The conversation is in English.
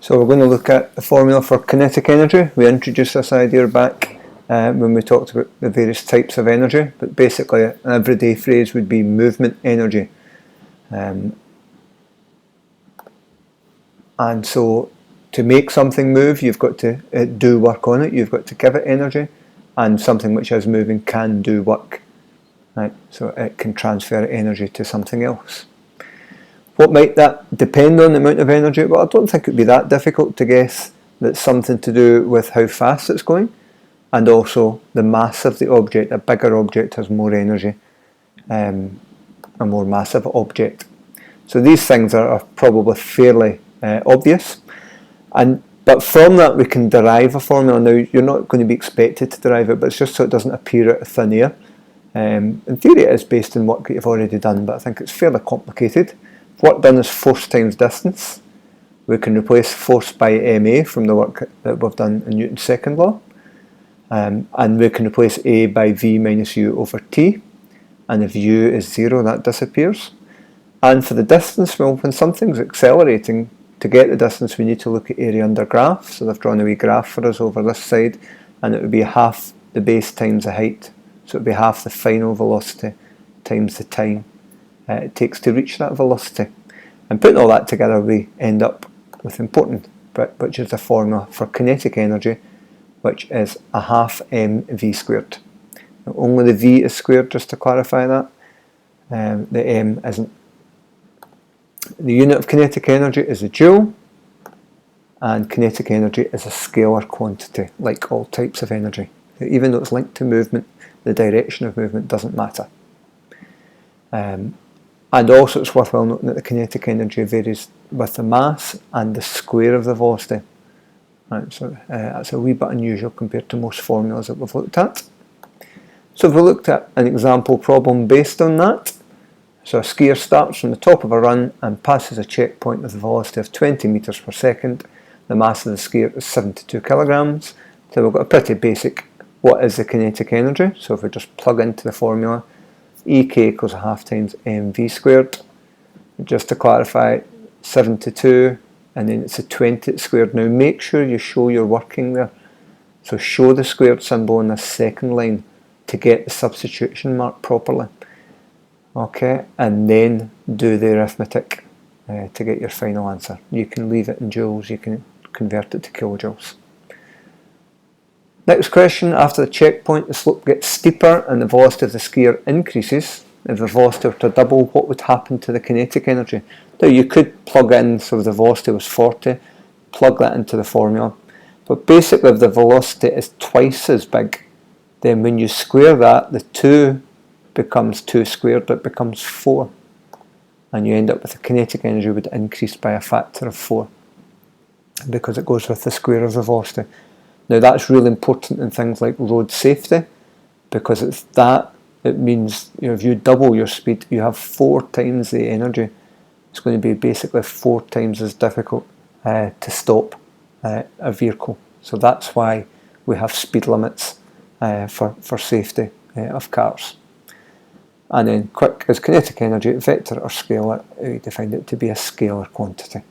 So we're going to look at the formula for kinetic energy. We introduced this idea back when we talked about the various types of energy, but basically an everyday phrase would be movement energy. And so to make something move, you've got to do work on it, you've got to give it energy, and something which is moving can do work. Right? So it can transfer energy to something else. What might that depend on, the amount of energy? Well, I don't think it would be that difficult to guess that it's something to do with how fast it's going, and also the mass of the object. A bigger object has more energy, a more massive object. So these things are probably fairly obvious, but from that we can derive a formula. Now you're not going to be expected to derive it, but it's just so it doesn't appear out of thin air. In theory it is based on work that you've already done, but I think it's fairly complicated. Work done is force times distance. We can replace force by ma from the work that we've done in Newton's second law, and we can replace a by v minus u over t, and if u is 0 that disappears. And for the distance, well, when something's accelerating, to get the distance we need to look at area under graph. So they've drawn a wee graph for us over this side, and it would be half the base times the height. So it would be half the final velocity times the time it takes to reach that velocity. And putting all that together, we end up with the important bit, which is the formula for kinetic energy, which is a half mv squared. Now, only the v is squared, just to clarify that. The m isn't. The unit of kinetic energy is a joule, and kinetic energy is a scalar quantity, like all types of energy. Even though it's linked to movement, the direction of movement doesn't matter. And also it's worthwhile noting that the kinetic energy varies with the mass and the square of the velocity. Right, so that's a wee bit unusual compared to most formulas that we've looked at. So we looked at an example problem based on that. So a skier starts from the top of a run and passes a checkpoint with a velocity of 20 meters per second. The mass of the skier is 72 kilograms. So we've got a pretty basic, what is the kinetic energy? So if we just plug into the formula, Ek equals a half times mv squared. Just to clarify, 72, and then it's a 20 squared. Now make sure you show you're working there. So show the squared symbol on this second line to get the substitution mark properly. Okay, and then do the arithmetic to get your final answer. You can leave it in joules, you can convert it to kilojoules. Next question, after the checkpoint the slope gets steeper and the velocity of the skier increases. If the velocity were to double, what would happen to the kinetic energy? Now you could plug in, so if the velocity was 40, plug that into the formula. But basically if the velocity is twice as big, then when you square that, the 2 becomes 2 squared, it becomes 4. And you end up with the kinetic energy would increase by a factor of 4, because it goes with the square of the velocity. Now that's really important in things like road safety, because it means, if you double your speed, you have 4 times the energy. It's going to be basically 4 times as difficult to stop a vehicle. So that's why we have speed limits for safety of cars. And then quick, is kinetic energy vector or scalar? We defined it to be a scalar quantity.